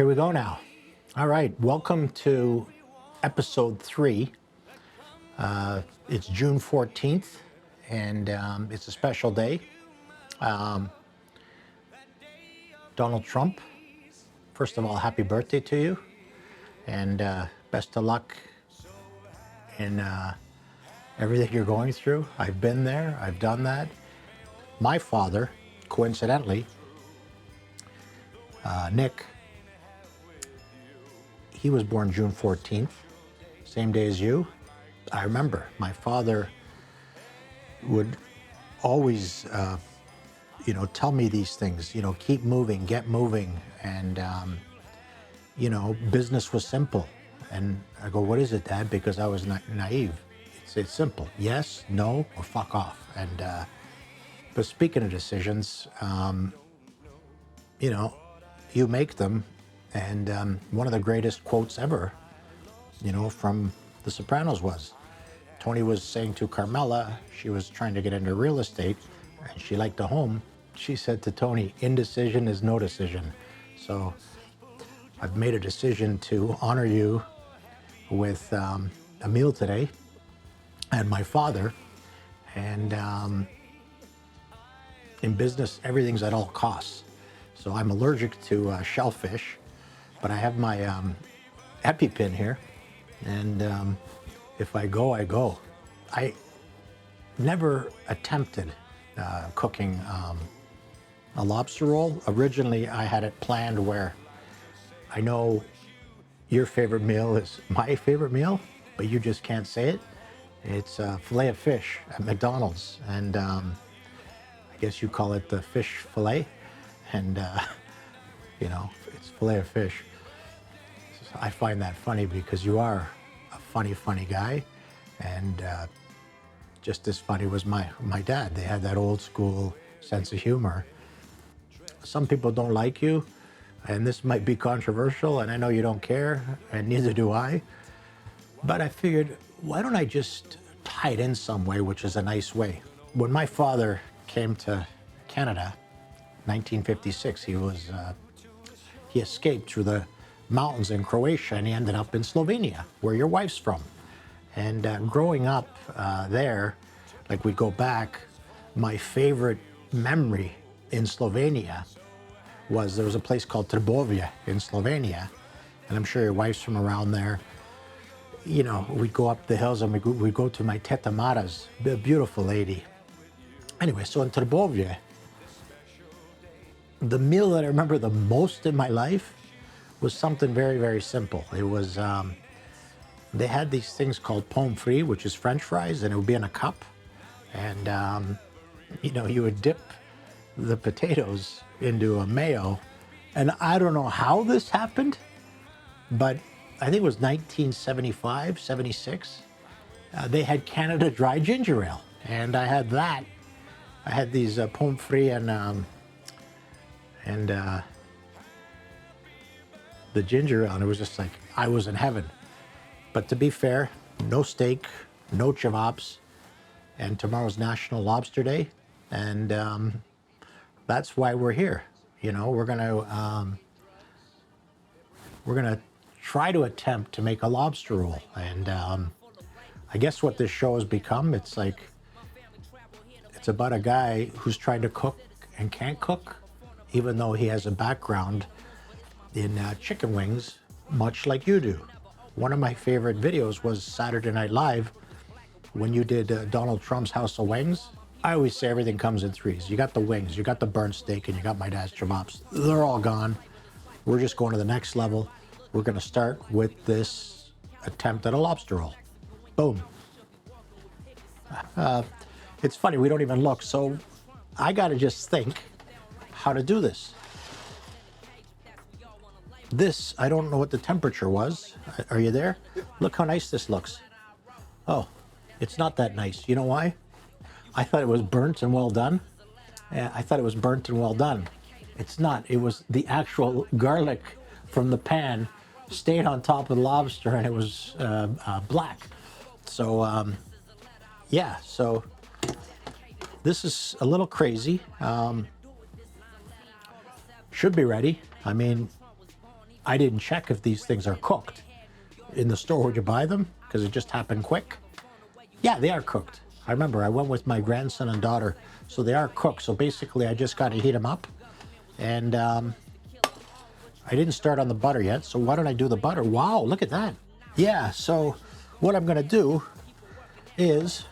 Here we go now. All right, welcome to episode 3. It's June 14th, and it's a special day. Donald Trump, first of all, happy birthday to you, and best of luck in everything you're going through. I've been there, I've done that. My father, coincidentally, Nick, he was born June 14th, same day as you. I remember my father would always, tell me these things, keep moving, get moving. And, business was simple. And I go, what is it, Dad? Because I was naive. It's simple. Yes, no, or fuck off. And, but speaking of decisions, you make them. And one of the greatest quotes ever, from The Sopranos was, Tony was saying to Carmela, she was trying to get into real estate and she liked a home. She said to Tony, indecision is no decision. So I've made a decision to honor you with a meal today and my father. And in business, everything's at all costs. So I'm allergic to shellfish, but I have my EpiPen here. And if I go, I go. I never attempted cooking a lobster roll. Originally, I had it planned where I know your favorite meal is my favorite meal, but you just can't say it. It's filet of fish at McDonald's. And I guess you call it the fish fillet. And, it's filet of fish. So I find that funny because you are a funny guy. And just as funny was my dad. They had that old school sense of humor. Some people don't like you, and this might be controversial, and I know you don't care, and neither do I. But I figured, why don't I just tie it in some way, which is a nice way. When my father came to Canada, 1956, he escaped through the mountains in Croatia, and he ended up in Slovenia, where your wife's from. And growing up there, like we go back, my favorite memory in Slovenia was there was a place called Trbovlje in Slovenia, and I'm sure your wife's from around there. We'd go up the hills and we'd go to my Teta Mara's, a beautiful lady. Anyway, so in Trbovlje, the meal that I remember the most in my life was something very, very simple. It was, they had these things called pommes frites, which is French fries, and it would be in a cup. And, you would dip the potatoes into a mayo. And I don't know how this happened, but I think it was 1975, 76. They had Canada Dry Ginger Ale, and I had that. I had these pommes frites and the ginger ale, and it was just like I was in heaven. But to be fair, no steak, no chivops, and tomorrow's National Lobster Day, and that's why we're here. We're gonna try to attempt to make a lobster roll, and I guess what this show has become, it's about a guy who's trying to cook and can't cook, even though he has a background in chicken wings, much like you do. One of my favorite videos was Saturday Night Live when you did Donald Trump's House of Wings. I always say everything comes in threes. You got the wings, you got the burnt steak, and you got my dad's chivops. They're all gone. We're just going to the next level. We're gonna start with this attempt at a lobster roll. Boom. It's funny, we don't even look, so I gotta just think how to do this. This, I don't know what the temperature was. Are you there? Look how nice this looks. Oh, it's not that nice. You know why? I thought it was burnt and well done. It's not. It was the actual garlic from the pan stayed on top of the lobster, and it was black. So, so this is a little crazy. Should be ready. I mean, I didn't check if these things are cooked. In the store, would you buy them? Because it just happened quick. Yeah, they are cooked. I remember I went with my grandson and daughter, so they are cooked. So basically, I just got to heat them up. And I didn't start on the butter yet, so why don't I do the butter? Wow, look at that. Yeah, so what I'm gonna do is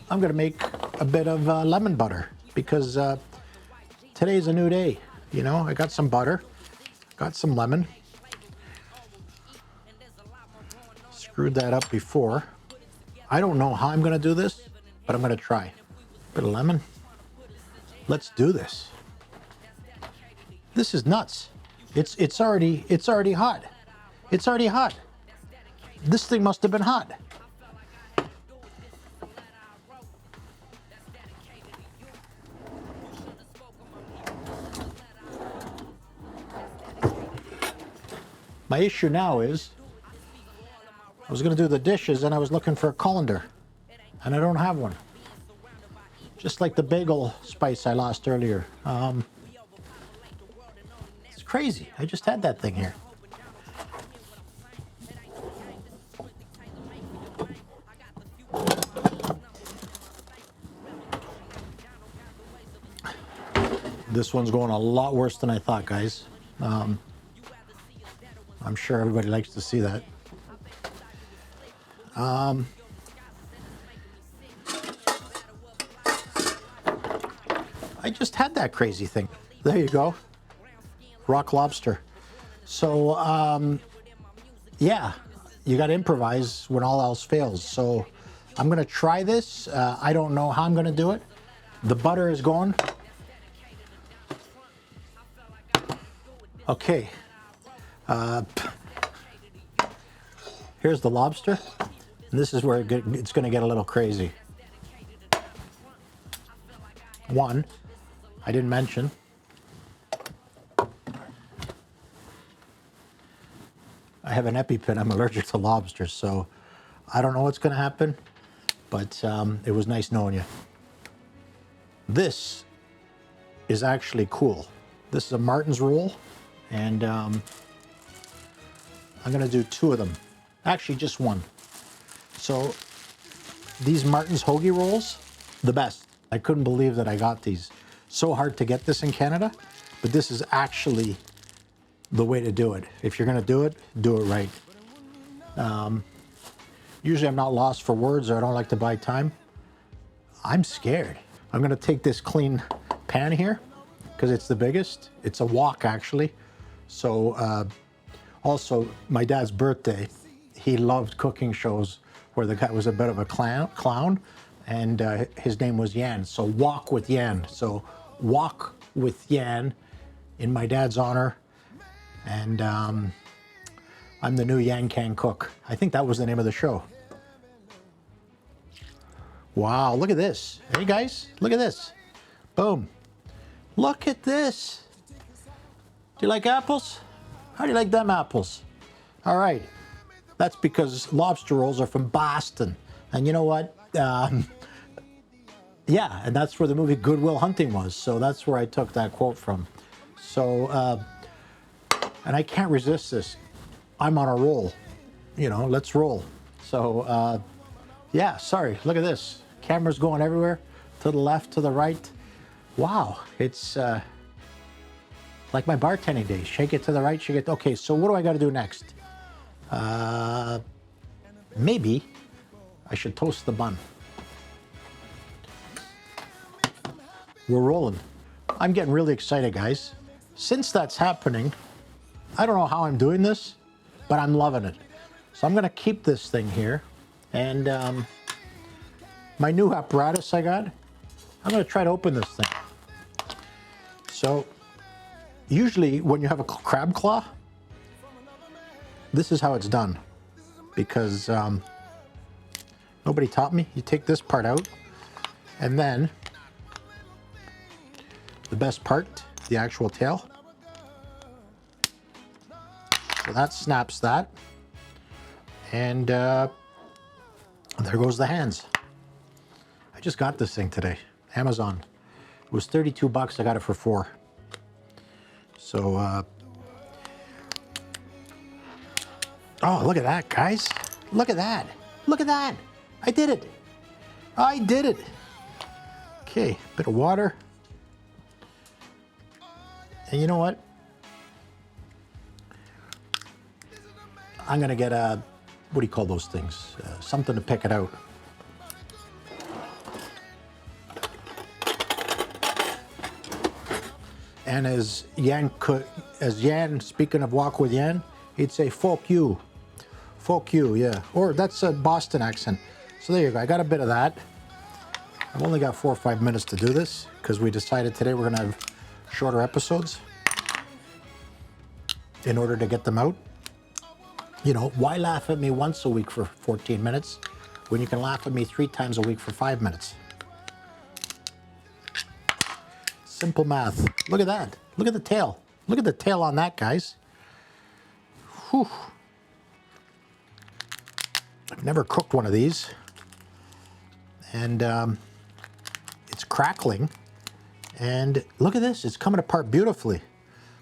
I'm gonna make a bit of lemon butter because today's a new day. You know, I got some butter, got some lemon. Screwed that up before. I don't know how I'm gonna do this, but I'm gonna try. Bit of lemon. Let's do this. This is nuts. It's already hot. It's already hot. This thing must have been hot. My issue now is I was going to do the dishes and I was looking for a colander and I don't have one. Just like the bagel spice I lost earlier. It's crazy. I just had that thing here. This one's going a lot worse than I thought, guys. I'm sure everybody likes to see that. I just had that crazy thing. There you go. Rock lobster. So, yeah, you got to improvise when all else fails. So I'm going to try this. I don't know how I'm going to do it. The butter is going. Okay. Here's the lobster. And this is where it's going to get a little crazy. One, I didn't mention. I have an EpiPen. I'm allergic to lobsters, so I don't know what's going to happen, but it was nice knowing you. This is actually cool. This is a Martin's roll, and I'm going to do 2 of them. Actually, just 1. So these Martin's hoagie rolls, the best. I couldn't believe that I got these. So hard to get this in Canada, but this is actually the way to do it. If you're going to do it right. Usually I'm not lost for words or I don't like to buy time. I'm scared. I'm going to take this clean pan here because it's the biggest. It's a wok actually. So also my dad's birthday, he loved cooking shows where the guy was a bit of a clown and his name was Yan. So wok with Yan. So wok with Yan in my dad's honor. And I'm the new Yan Can cook. I think that was the name of the show. Wow, look at this. Hey guys, look at this. Boom. Look at this. Do you like apples? How do you like them apples? All right. That's because lobster rolls are from Boston. And you know what? Yeah, and that's where the movie Good Will Hunting was. So that's where I took that quote from. So, and I can't resist this. I'm on a roll. You know, let's roll. So, yeah, sorry, look at this. Camera's going everywhere, to the left, to the right. Wow, it's like my bartending days. Shake it to the right, shake it. Okay, so what do I got to do next? Maybe I should toast the bun. We're rolling. I'm getting really excited, guys. Since that's happening, I don't know how I'm doing this, but I'm loving it. So I'm gonna keep this thing here, and my new apparatus I got, I'm gonna try to open this thing. So usually when you have a crab claw, this is how it's done, because nobody taught me. You take this part out, and then the best part, the actual tail. So that snaps that. And there goes the hands. I just got this thing today, Amazon. It was 32 bucks, I got it for $4. So, oh, look at that, guys. Look at that. Look at that. I did it. I did it. Okay, bit of water. And you know what? I'm gonna get a, what do you call those things? Something to pick it out. And as Yan, speaking of Walk with Yan, he'd say, "Fuck you." Fuck you, yeah. Or that's a Boston accent. So there you go, I got a bit of that. I've only got 4 or 5 minutes to do this because we decided today we're gonna have shorter episodes in order to get them out. You know, why laugh at me once a week for 14 minutes when you can laugh at me 3 times a week for 5 minutes? Simple math. Look at that. Look at the tail. Look at the tail on that, guys. Whew. I've never cooked one of these. And it's crackling. And look at this. It's coming apart beautifully.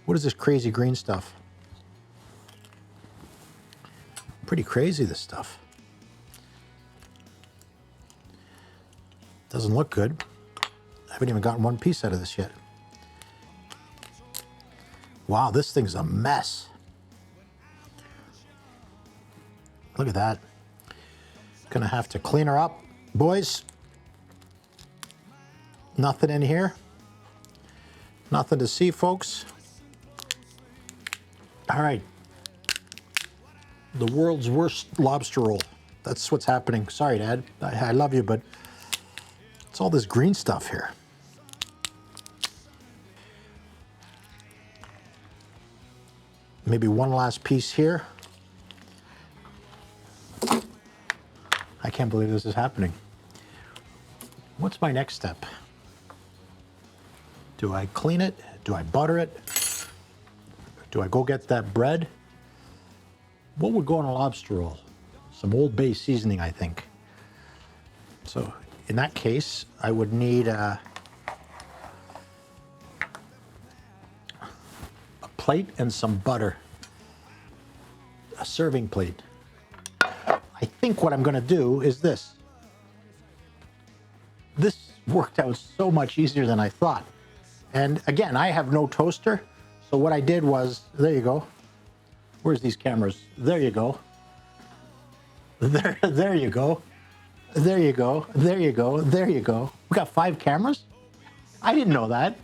What is this crazy green stuff? Pretty crazy, this stuff. Doesn't look good. I haven't even gotten one piece out of this yet. Wow, this thing's a mess. Look at that. Gonna have to clean her up, boys. Nothing in here. Nothing to see, folks. All right. The world's worst lobster roll. That's what's happening. Sorry, Dad. I love you, but it's all this green stuff here. Maybe one last piece here. I can't believe this is happening. What's my next step? Do I clean it? Do I butter it? Do I go get that bread? What would go on a lobster roll? Some Old Bay seasoning, I think. So in that case, I would need a plate and some butter. A serving plate. I think what I'm gonna do is this. This worked out so much easier than I thought. And again, I have no toaster. So what I did was, there you go. Where's these cameras? There you go. There you go. There you go. There you go. There you go. We got 5 cameras? I didn't know that.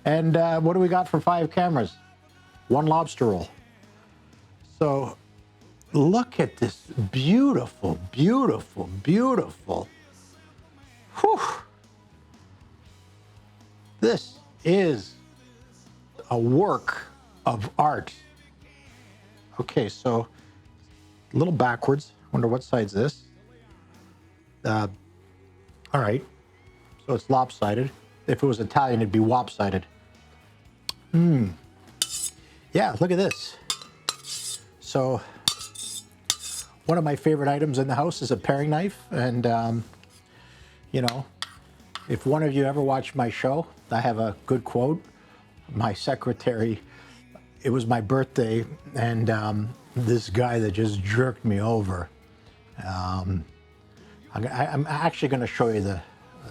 And what do we got for 5 cameras? 1 lobster roll. So look at this beautiful, beautiful, beautiful. Whew. This is a work of art. Okay, so a little backwards. Wonder what side's this? All right, so it's lopsided. If it was Italian, it'd be wopsided. Yeah, look at this. So one of my favorite items in the house is a paring knife. And, you know, if one of you ever watched my show, I have a good quote. My secretary, it was my birthday, and this guy that just jerked me over. I'm actually going to show you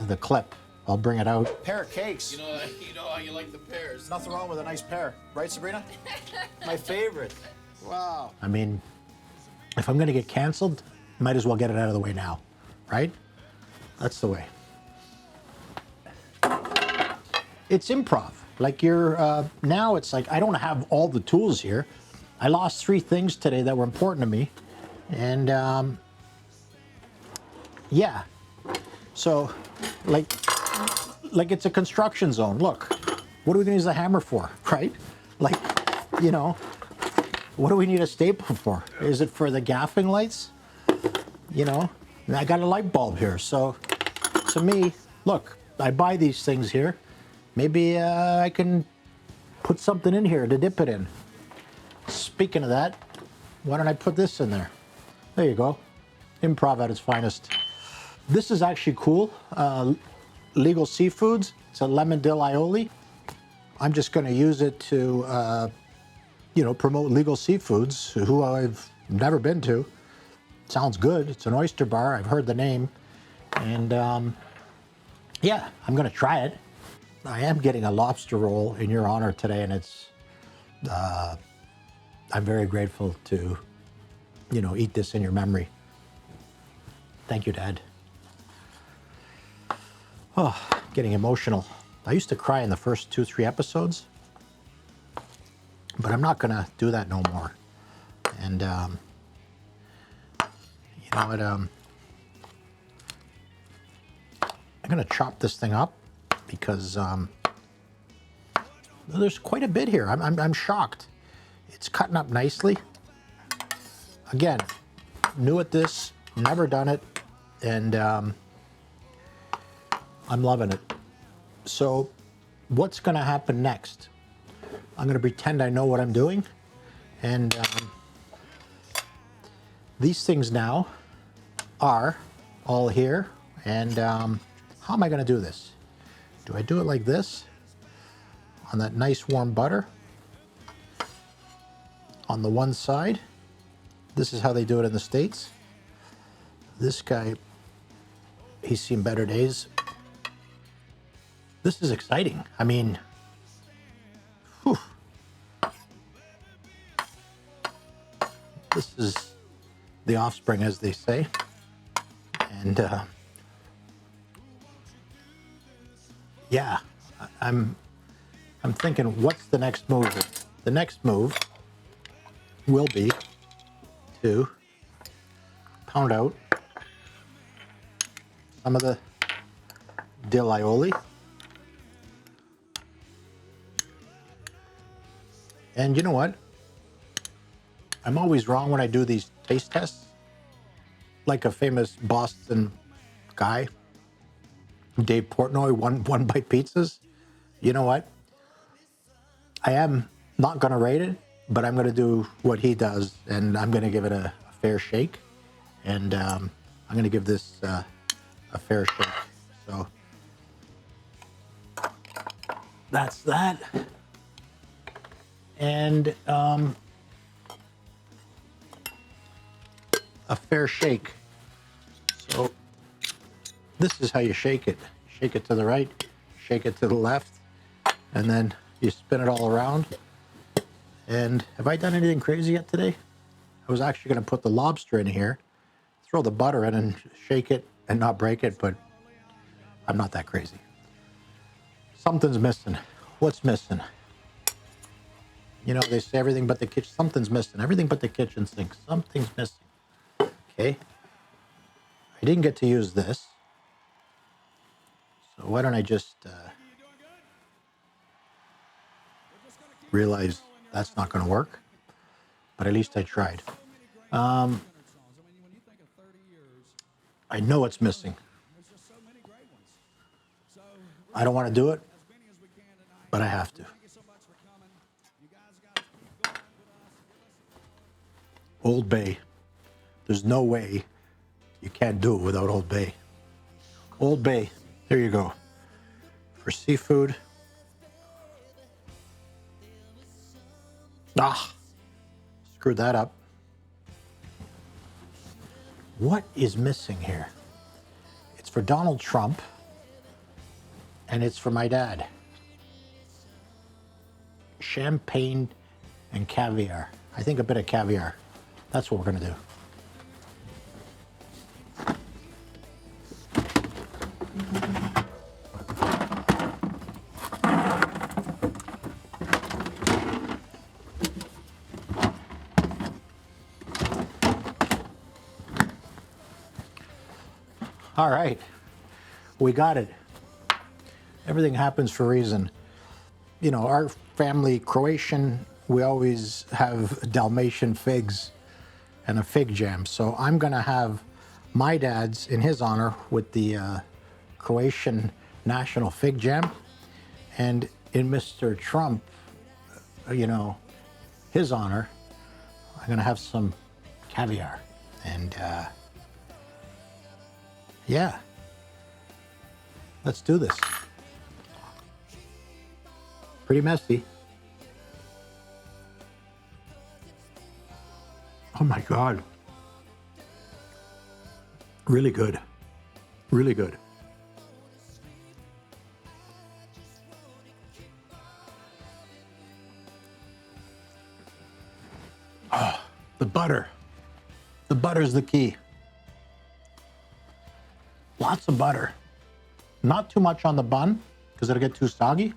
the clip. I'll bring it out. Pear cakes. You know how you like the pears. Nothing wrong with a nice pear, right, Sabrina? My favorite. Wow. I mean, if I'm going to get canceled, might as well get it out of the way now, right? That's the way. It's improv. Like now it's like I don't have all the tools here. I lost 3 things today that were important to me. And yeah, so like it's a construction zone. Look, what are we gonna use the hammer for, right? Like, you know, what do we need a staple for? Is it for the gaffing lights? You know, and I got a light bulb here. So to me, look, I buy these things here. Maybe I can put something in here to dip it in. Speaking of that, why don't I put this in there? There you go. Improv at its finest. This is actually cool. Legal Seafoods. It's a lemon dill aioli. I'm just going to use it to, promote legal seafoods, who I've never been to. Sounds good. It's an oyster bar. I've heard the name. And yeah, I'm going to try it. I am getting a lobster roll in your honor today, and it's, I'm very grateful to, eat this in your memory. Thank you, Dad. Oh, getting emotional. I used to cry in the first 2-3 episodes, but I'm not gonna do that no more. And you know what? I'm gonna chop this thing up because there's quite a bit here. I'm shocked. It's cutting up nicely. Again, new at this, never done it, and I'm loving it. So what's going to happen next? I'm going to pretend I know what I'm doing, and these things now are all here. And how am I going to do this? Do I do it like this on that nice warm butter on the one side? This is how they do it in the States. This guy, he's seen better days. This is exciting. I mean, whew. This is the offspring, as they say. And yeah, I'm thinking, what's the next move? The next move will be to pound out some of the dill aioli. And you know what? I'm always wrong when I do these taste tests. Like a famous Boston guy, Dave Portnoy, one bite pizzas. You know what? I am not going to rate it, but I'm going to do what he does, and I'm going to give it a fair shake. And I'm going to give this a fair shake. So that's that. And a fair shake. So this is how you shake it. Shake it to the right, shake it to the left, and then you spin it all around. And have I done anything crazy yet today? I was actually going to put the lobster in here, throw the butter in and shake it and not break it, but I'm not that crazy. Something's missing. What's missing? You know, they say everything but the kitchen. Something's missing. Everything but the kitchen sink. Something's missing. Okay. I didn't get to use this. So why don't I just realize that's not going to work? But at least I tried. I know it's missing. I don't want to do it, but I have to. Old Bay. There's no way you can't do it without Old Bay. Old Bay. There you go. For seafood. Ah, screwed that up. What is missing here? It's for Donald Trump, and it's for my dad. Champagne and caviar. I think a bit of caviar. That's what we're going to do. All right, we got it. Everything happens for a reason. You know, our family, Croatian, we always have Dalmatian figs and a fig jam. So I'm going to have my dad's in his honor with the Croatian National Fig Jam. And in Mr. Trump, you know, his honor, I'm going to have some caviar. And yeah, let's do this. Pretty messy. Oh my God. Really good. Really good. Oh, the butter. The butter's the key. Lots of butter. Not too much on the bun because it'll get too soggy.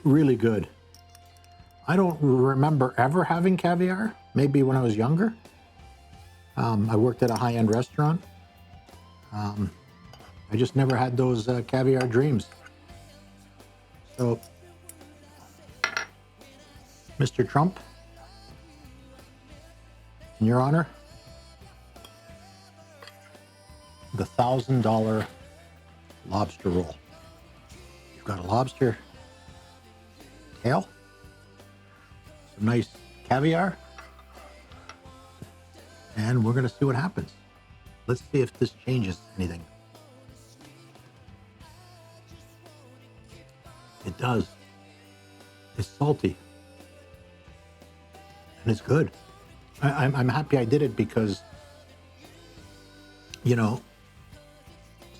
Really good. I don't remember ever having caviar. Maybe when I was younger. I worked at a high-end restaurant. I just never had those caviar dreams. So, Mr. Trump, in your honor, the $1,000 lobster roll. You've got a lobster tail, some nice caviar, and we're going to see what happens. Let's see if this changes anything. It does. It's salty. And it's good. I'm happy I did it because, you know,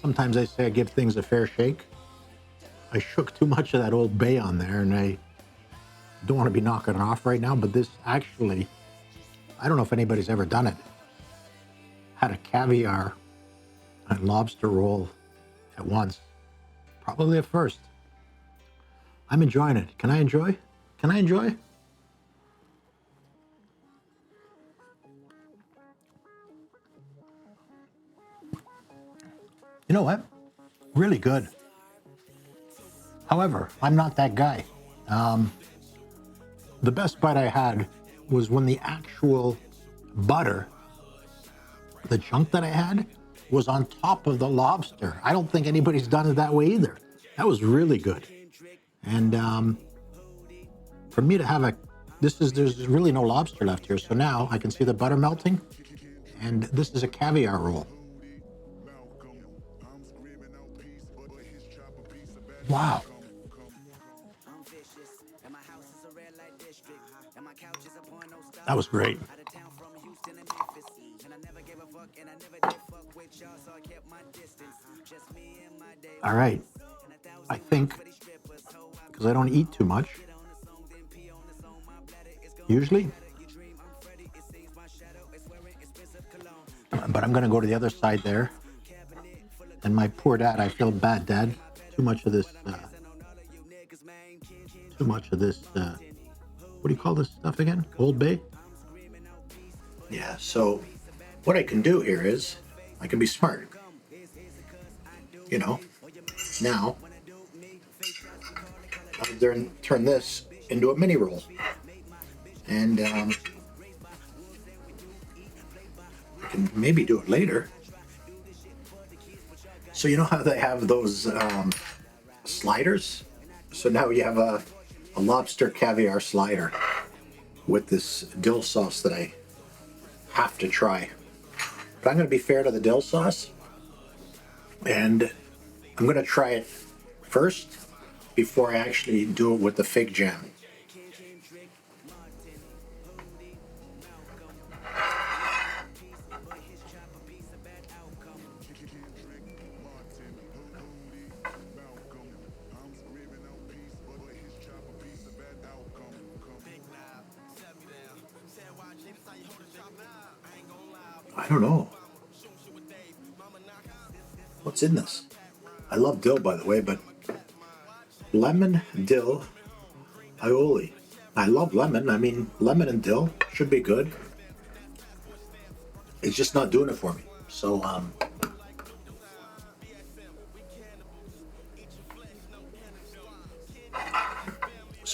sometimes I say I give things a fair shake. I shook too much of that Old Bay on there, and I don't want to be knocking it off right now, but this actually, I don't know if anybody's ever done it. Had a caviar and lobster roll at once. Probably a first. I'm enjoying it. Can I enjoy? Can I enjoy? You know what? Really good. However, I'm not that guy. The best bite I had was when the actual butter, the chunk that I had, was on top of the lobster. I don't think anybody's done it that way either. That was really good. And for me to have there's really no lobster left here. So now I can see the butter melting. And this is a caviar roll. Wow. That was great. All right. I think, because I don't eat too much, usually, but I'm going to go to the other side there. And my poor dad, I feel bad, Dad. Too much of this, what do you call this stuff again? Old Bay? Yeah, so what I can do here is I can be smart. You know, now I'll turn this into a mini roll. And I can maybe do it later. So you know how they have those sliders? So now you have a lobster caviar slider with this dill sauce that I have to try. But I'm going to be fair to the dill sauce, and I'm going to try it first before I actually do it with the fig jam. I don't know. What's in this? I love dill, by the way, but lemon, dill, aioli. I love lemon. I mean, lemon and dill should be good. It's just not doing it for me. So,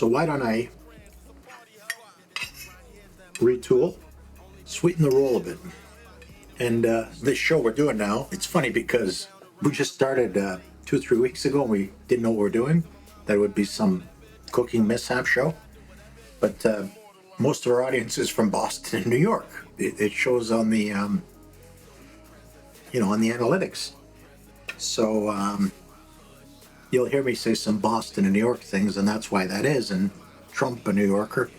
why don't I retool, sweeten the roll a bit. And this show we're doing now, it's funny because we just started 2 or 3 weeks ago and we didn't know what we were doing. That it would be some cooking mishap show. But most of our audience is from Boston and New York. It shows on the, on the analytics. So You'll hear me say some Boston and New York things, and that's why that is. And Trump, a New Yorker.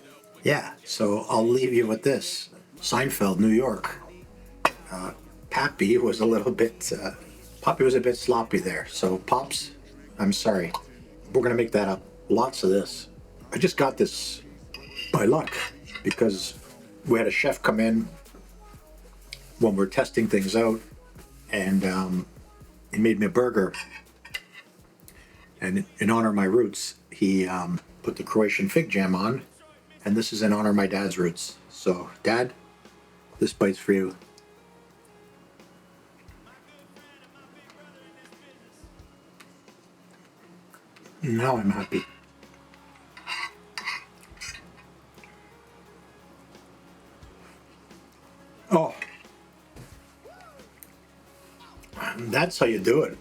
Yeah, so I'll leave you with this. Seinfeld, New York. Pappy was a little bit, Poppy was a bit sloppy there. So, Pops, I'm sorry. We're going to make that up. Lots of this. I just got this by luck because we had a chef come in when we're testing things out, and he made me a burger. And in honor of my roots, he put the Croatian fig jam on, and this is in honor of my dad's roots. So, Dad, this bite's for you. Now I'm happy. Oh, that's how you do it.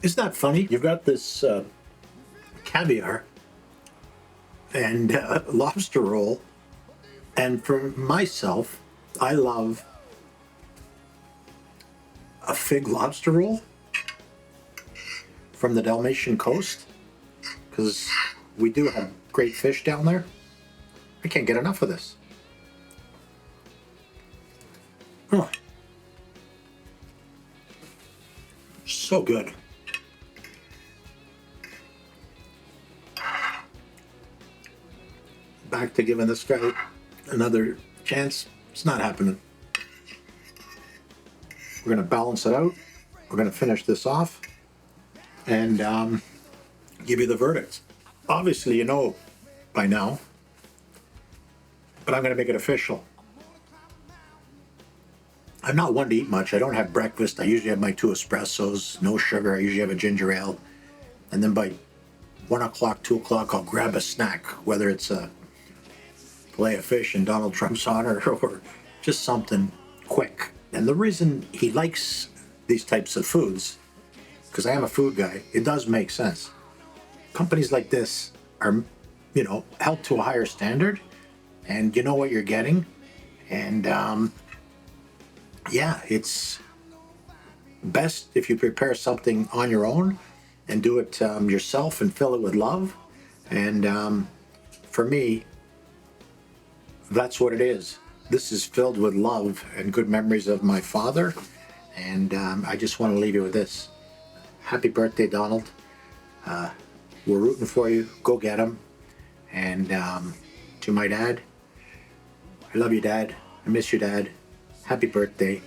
Isn't that funny? You've got this caviar and lobster roll, and for myself, I love a fig lobster roll from the Dalmatian coast because we do have great fish down there. I can't get enough of this. Oh, so good. Back to giving this guy another chance. It's not happening. We're going to balance it out. We're going to finish this off and give you the verdict. Obviously, you know by now, but I'm going to make it official. I'm not one to eat much. I don't have breakfast. I usually have my 2 espressos, no sugar. I usually have a ginger ale. And then by 1 o'clock, 2 o'clock, I'll grab a snack, whether it's a fillet of fish in Donald Trump's honor or just something quick. And the reason he likes these types of foods, because I am a food guy, it does make sense. Companies like this are, held to a higher standard, and you know what you're getting. And yeah, it's best if you prepare something on your own and do it yourself and fill it with love. And for me, that's what it is. This is filled with love and good memories of my father. And I just want to leave you with this. Happy birthday, Donald. We're rooting for you. Go get him. And to my dad, I love you, Dad. I miss you, Dad. Happy birthday.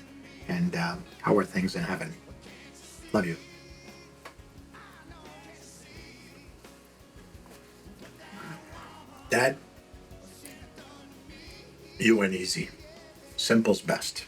And how are things in heaven? Love you. Dad, you went easy. Simple's best.